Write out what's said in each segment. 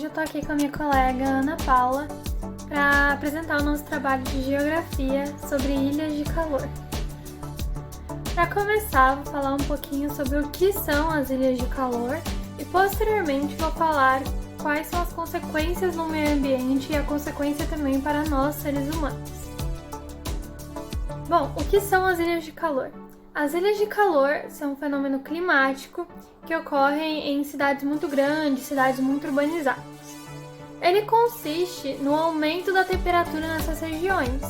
eu tô aqui com a minha colega Ana Paula para apresentar o nosso trabalho de geografia sobre ilhas de calor. Para começar, vou falar um pouquinho sobre o que são as ilhas de calor e posteriormente vou falar quais são as consequências no meio ambiente e a consequência também para nós, seres humanos. Bom, o que são as ilhas de calor? As ilhas de calor são um fenômeno climático que ocorre em cidades muito grandes, cidades muito urbanizadas. Ele consiste no aumento da temperatura nessas regiões,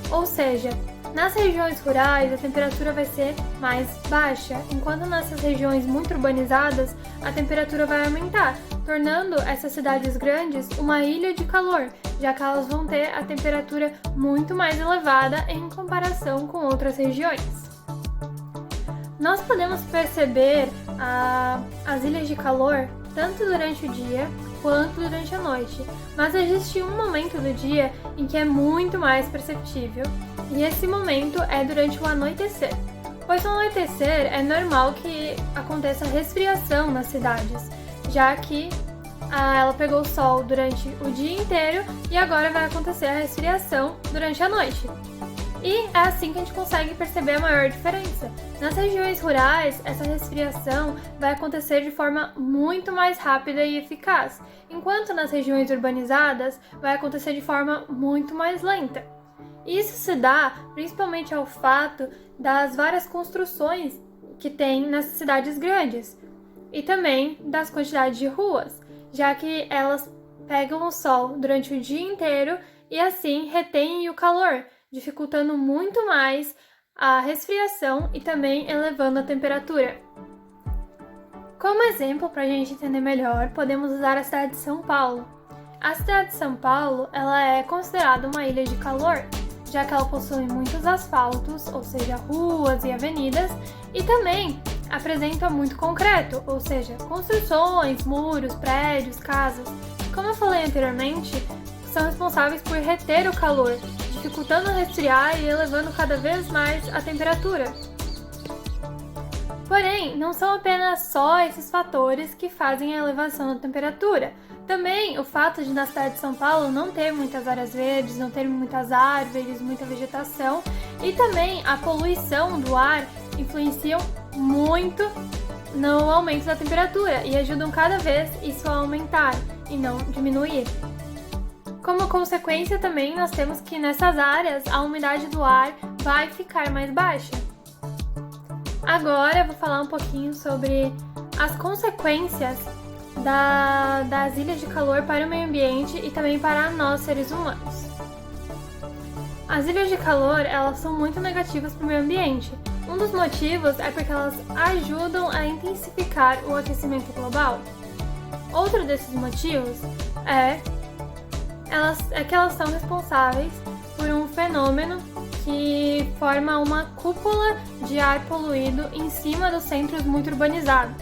ou seja, nas regiões rurais a temperatura vai ser mais baixa, enquanto nessas regiões muito urbanizadas a temperatura vai aumentar, tornando essas cidades grandes uma ilha de calor, já que elas vão ter a temperatura muito mais elevada em comparação com outras regiões. Nós podemos perceber as ilhas de calor tanto durante o dia quanto durante a noite, mas existe um momento do dia em que é muito mais perceptível, e esse momento é durante o anoitecer. Pois no anoitecer é normal que aconteça resfriação nas cidades, já que ela pegou o sol durante o dia inteiro e agora vai acontecer a resfriação durante a noite. E é assim que a gente consegue perceber a maior diferença. Nas regiões rurais, essa resfriação vai acontecer de forma muito mais rápida e eficaz, enquanto nas regiões urbanizadas vai acontecer de forma muito mais lenta. Isso se dá principalmente ao fato das várias construções que tem nas cidades grandes e também das quantidades de ruas, já que elas pegam o sol durante o dia inteiro e assim retêm o calor, dificultando muito mais a resfriação e também elevando a temperatura. Como exemplo, para a gente entender melhor, podemos usar a cidade de São Paulo. A cidade de São Paulo ela é considerada uma ilha de calor, já que ela possui muitos asfaltos, ou seja, ruas e avenidas, e também apresenta muito concreto, ou seja, construções, muros, prédios, casas. Como eu falei anteriormente, são responsáveis por reter o calor, dificultando resfriar e elevando cada vez mais a temperatura. Porém, não são apenas só esses fatores que fazem a elevação da temperatura. Também o fato de na cidade de São Paulo não ter muitas áreas verdes, não ter muitas árvores, muita vegetação, e também a poluição do ar influenciam muito no aumento da temperatura e ajudam cada vez isso a aumentar e não diminuir. Como consequência também nós temos que nessas áreas a umidade do ar vai ficar mais baixa. Agora eu vou falar um pouquinho sobre as consequências das ilhas de calor para o meio ambiente e também para nós seres humanos. As ilhas de calor elas são muito negativas para o meio ambiente. Um dos motivos é porque elas ajudam a intensificar o aquecimento global. Outro desses motivos é que elas são responsáveis por um fenômeno que forma uma cúpula de ar poluído em cima dos centros muito urbanizados.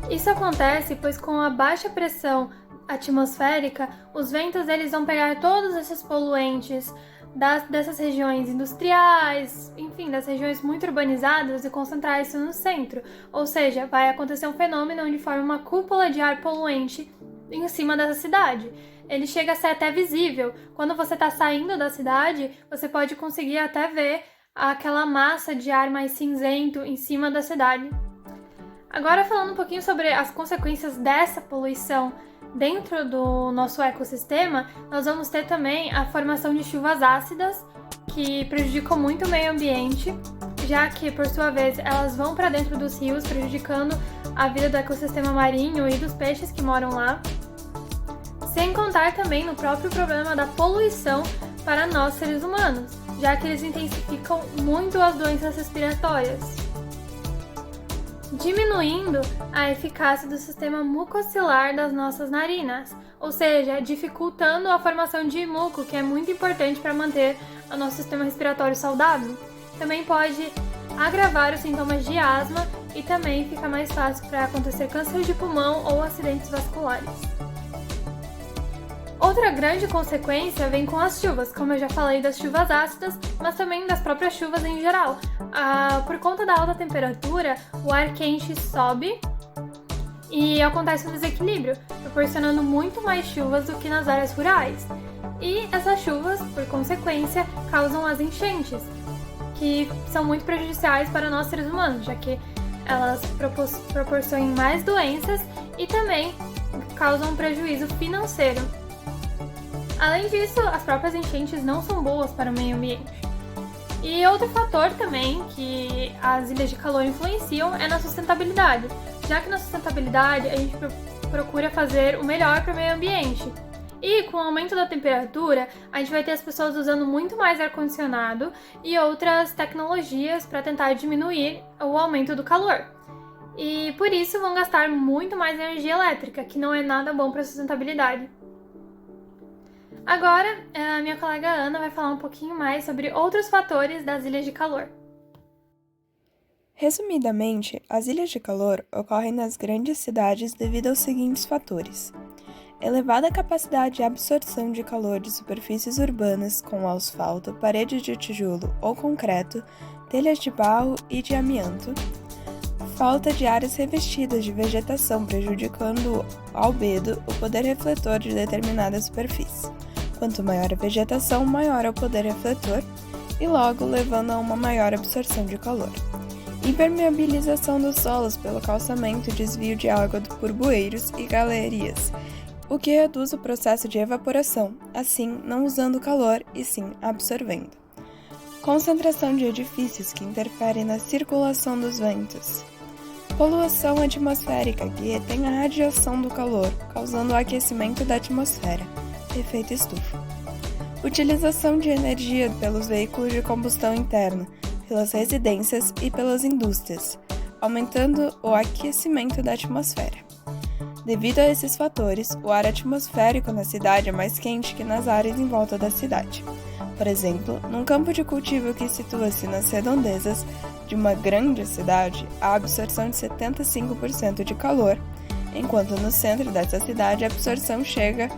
Isso acontece pois com a baixa pressão atmosférica, os ventos eles vão pegar todos esses poluentes dessas regiões industriais, enfim, das regiões muito urbanizadas e concentrar isso no centro. Ou seja, vai acontecer um fenômeno onde forma uma cúpula de ar poluente em cima dessa cidade. Ele chega a ser até visível. Quando você está saindo da cidade, você pode conseguir até ver aquela massa de ar mais cinzento em cima da cidade. Agora falando um pouquinho sobre as consequências dessa poluição dentro do nosso ecossistema, nós vamos ter também a formação de chuvas ácidas, que prejudicam muito o meio ambiente, já que, por sua vez, elas vão para dentro dos rios, prejudicando a vida do ecossistema marinho e dos peixes que moram lá. Sem contar também no próprio problema da poluição para nós seres humanos, já que eles intensificam muito as doenças respiratórias, diminuindo a eficácia do sistema mucocilar das nossas narinas, ou seja, dificultando a formação de muco, que é muito importante para manter o nosso sistema respiratório saudável. Também pode agravar os sintomas de asma e também fica mais fácil para acontecer câncer de pulmão ou acidentes vasculares. Outra grande consequência vem com as chuvas, como eu já falei das chuvas ácidas, mas também das próprias chuvas em geral. Por conta da alta temperatura, o ar quente sobe e acontece um desequilíbrio, proporcionando muito mais chuvas do que nas áreas rurais. E essas chuvas, por consequência, causam as enchentes, que são muito prejudiciais para nós seres humanos, já que elas proporcionam mais doenças e também causam um prejuízo financeiro. Além disso, as próprias enchentes não são boas para o meio ambiente. E outro fator também que as ilhas de calor influenciam é na sustentabilidade, já que na sustentabilidade a gente procura fazer o melhor para o meio ambiente. E com o aumento da temperatura, a gente vai ter as pessoas usando muito mais ar-condicionado e outras tecnologias para tentar diminuir o aumento do calor. E por isso vão gastar muito mais energia elétrica, que não é nada bom para a sustentabilidade. Agora, a minha colega Ana vai falar um pouquinho mais sobre outros fatores das ilhas de calor. Resumidamente, as ilhas de calor ocorrem nas grandes cidades devido aos seguintes fatores: elevada capacidade de absorção de calor de superfícies urbanas com asfalto, paredes de tijolo ou concreto, telhas de barro e de amianto, falta de áreas revestidas de vegetação prejudicando o albedo, o poder refletor de determinada superfície. Quanto maior a vegetação, maior é o poder refletor e logo levando a uma maior absorção de calor. Impermeabilização dos solos pelo calçamento e desvio de água por bueiros e galerias, o que reduz o processo de evaporação, assim não usando calor e sim absorvendo. Concentração de edifícios que interferem na circulação dos ventos. Poluição atmosférica que retém a radiação do calor, causando o aquecimento da atmosfera, efeito estufa. Utilização de energia pelos veículos de combustão interna, pelas residências e pelas indústrias, aumentando o aquecimento da atmosfera. Devido a esses fatores, o ar atmosférico na cidade é mais quente que nas áreas em volta da cidade. Por exemplo, num campo de cultivo que situa-se nas redondezas de uma grande cidade, há absorção de 75% de calor, enquanto no centro dessa cidade a absorção chega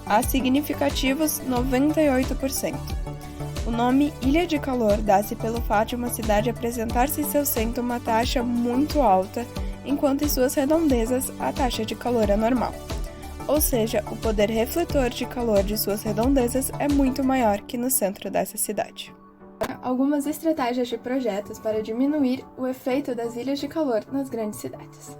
a significativos 98%. O nome Ilha de Calor dá-se pelo fato de uma cidade apresentar-se em seu centro uma taxa muito alta, enquanto em suas redondezas a taxa de calor é normal. Ou seja, o poder refletor de calor de suas redondezas é muito maior que no centro dessa cidade. Algumas estratégias de projetos para diminuir o efeito das ilhas de calor nas grandes cidades.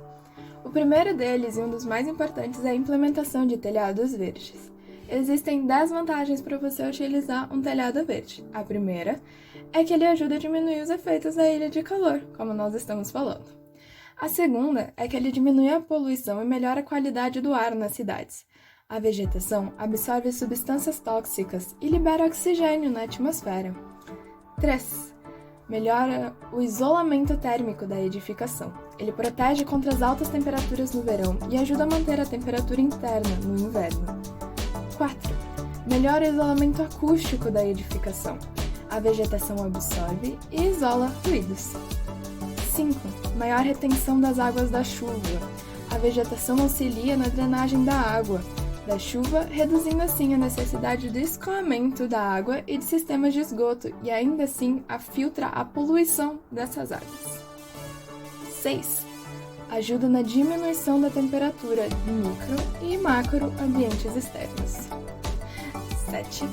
O primeiro deles, e um dos mais importantes, é a implementação de telhados verdes. Existem 10 vantagens para você utilizar um telhado verde. A primeira é que ele ajuda a diminuir os efeitos da ilha de calor, como nós estamos falando. A segunda é que ele diminui a poluição e melhora a qualidade do ar nas cidades. A vegetação absorve substâncias tóxicas e libera oxigênio na atmosfera. 3. Melhora o isolamento térmico da edificação. Ele protege contra as altas temperaturas no verão e ajuda a manter a temperatura interna no inverno. 4. Melhora o isolamento acústico da edificação. A vegetação absorve e isola ruídos. 5. Maior retenção das águas da chuva. A vegetação auxilia na drenagem da água da chuva, reduzindo assim a necessidade de escoamento da água e de sistemas de esgoto e ainda assim filtra a poluição dessas águas. 6. Ajuda na diminuição da temperatura de micro e macro ambientes externos. 7.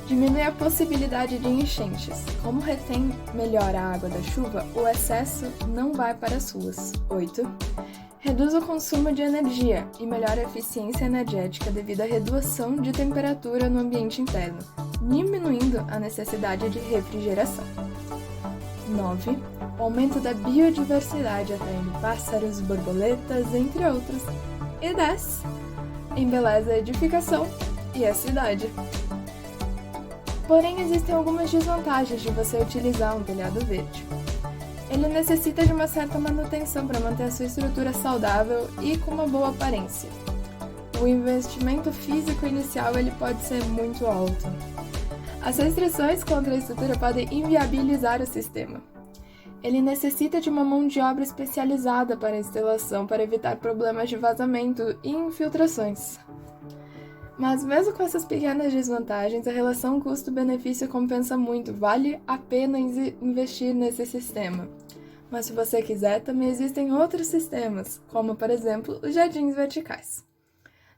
Diminui a possibilidade de enchentes. Como retém melhor a água da chuva, o excesso não vai para as ruas. 8. Reduz o consumo de energia e melhora a eficiência energética devido à redução de temperatura no ambiente interno, diminuindo a necessidade de refrigeração. 9. O aumento da biodiversidade, atraindo pássaros, borboletas, entre outros. E 10. Embeleza a edificação e a cidade. Porém, existem algumas desvantagens de você utilizar um telhado verde. Ele necessita de uma certa manutenção para manter a sua estrutura saudável e com uma boa aparência. O investimento físico inicial ele pode ser muito alto. As restrições contra a estrutura podem inviabilizar o sistema. Ele necessita de uma mão de obra especializada para a instalação para evitar problemas de vazamento e infiltrações. Mas mesmo com essas pequenas desvantagens, a relação custo-benefício compensa muito, vale a pena investir nesse sistema. Mas se você quiser, também existem outros sistemas, como, por exemplo, os jardins verticais.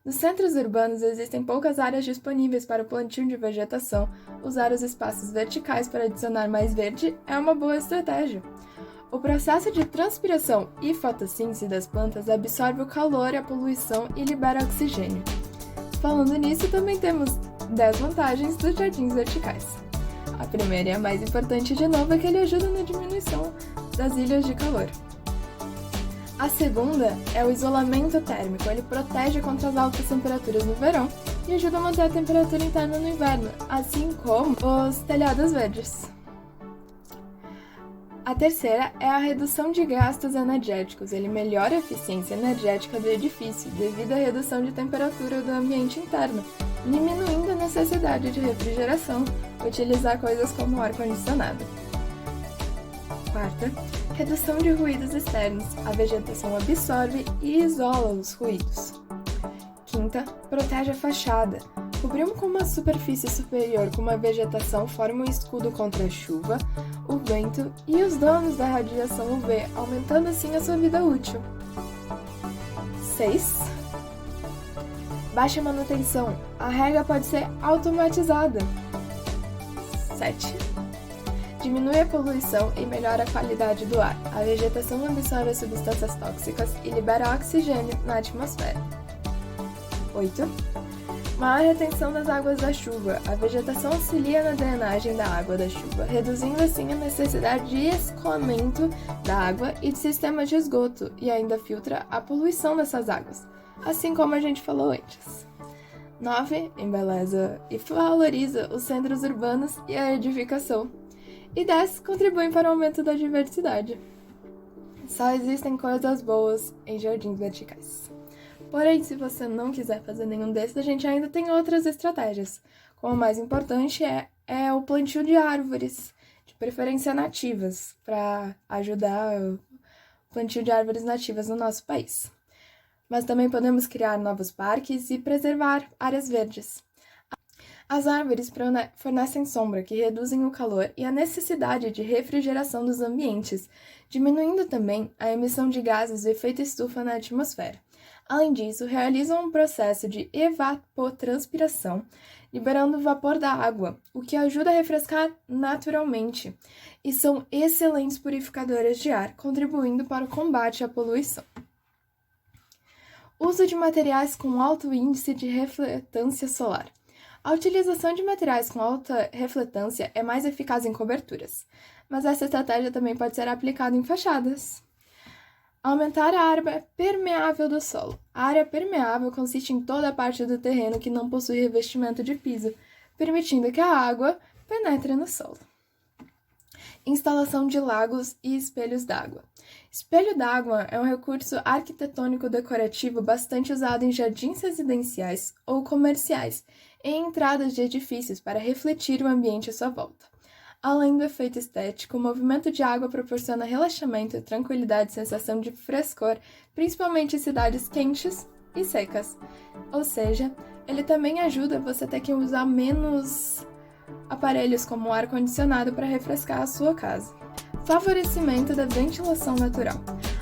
Nos centros urbanos existem poucas áreas disponíveis para o plantio de vegetação. Usar os espaços verticais para adicionar mais verde é uma boa estratégia. O processo de transpiração e fotossíntese das plantas absorve o calor e a poluição e libera oxigênio. Falando nisso, também temos 10 vantagens dos jardins verticais. A primeira e a mais importante de novo é que ele ajuda na diminuição das ilhas de calor. A segunda é o isolamento térmico. Ele protege contra as altas temperaturas no verão e ajuda a manter a temperatura interna no inverno, assim como os telhados verdes. A terceira é a redução de gastos energéticos. Ele melhora a eficiência energética do edifício devido à redução de temperatura do ambiente interno, diminuindo a necessidade de refrigeração, utilizar coisas como ar-condicionado. Quarta, redução de ruídos externos. A vegetação absorve e isola os ruídos. Quinta, protege a fachada. Cobrir uma superfície superior com uma vegetação forma um escudo contra a chuva, o vento e os danos da radiação UV, aumentando assim a sua vida útil. 6. Baixa manutenção. A rega pode ser automatizada. 7. Diminui a poluição e melhora a qualidade do ar. A vegetação absorve as substâncias tóxicas e libera oxigênio na atmosfera. 8. Maior retenção das águas da chuva. A vegetação auxilia na drenagem da água da chuva, reduzindo assim a necessidade de escoamento da água e de sistemas de esgoto, e ainda filtra a poluição dessas águas, assim como a gente falou antes. 9. Embeleza e valoriza os centros urbanos e a edificação. E 10. Contribuem para o aumento da diversidade. Só existem coisas boas em jardins verticais. Porém, se você não quiser fazer nenhum desses, a gente ainda tem outras estratégias. Como a mais importante é o plantio de árvores, de preferência nativas, para ajudar o plantio de árvores nativas no nosso país. Mas também podemos criar novos parques e preservar áreas verdes. As árvores fornecem sombra, que reduzem o calor e a necessidade de refrigeração dos ambientes, diminuindo também a emissão de gases de efeito estufa na atmosfera. Além disso, realizam um processo de evapotranspiração, liberando o vapor da água, o que ajuda a refrescar naturalmente, e são excelentes purificadores de ar, contribuindo para o combate à poluição. Uso de materiais com alto índice de refletância solar. A utilização de materiais com alta refletância é mais eficaz em coberturas, mas essa estratégia também pode ser aplicada em fachadas. Aumentar a área permeável do solo. A área permeável consiste em toda a parte do terreno que não possui revestimento de piso, permitindo que a água penetre no solo. Instalação de lagos e espelhos d'água. Espelho d'água é um recurso arquitetônico decorativo bastante usado em jardins residenciais ou comerciais e em entradas de edifícios para refletir o ambiente à sua volta. Além do efeito estético, o movimento de água proporciona relaxamento, tranquilidade e sensação de frescor, principalmente em cidades quentes e secas. Ou seja, ele também ajuda você a ter que usar menos aparelhos como o ar-condicionado para refrescar a sua casa. Favorecimento da ventilação natural.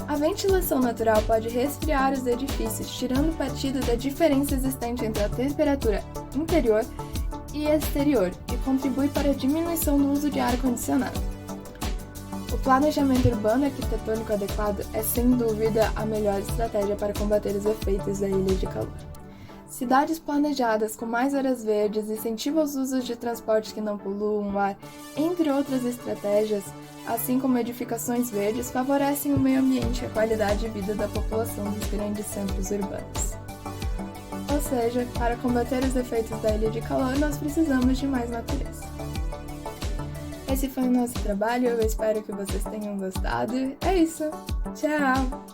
A ventilação natural pode resfriar os edifícios, tirando partido da diferença existente entre a temperatura interior e exterior, e contribui para a diminuição do uso de ar-condicionado. O planejamento urbano arquitetônico adequado é, sem dúvida, a melhor estratégia para combater os efeitos da ilha de calor. Cidades planejadas com mais áreas verdes incentivam os usos de transportes que não poluam o ar, entre outras estratégias, assim como edificações verdes, favorecem o meio ambiente e a qualidade de vida da população dos grandes centros urbanos. Ou seja, para combater os efeitos da ilha de calor, nós precisamos de mais natureza. Esse foi o nosso trabalho, eu espero que vocês tenham gostado. É isso! Tchau!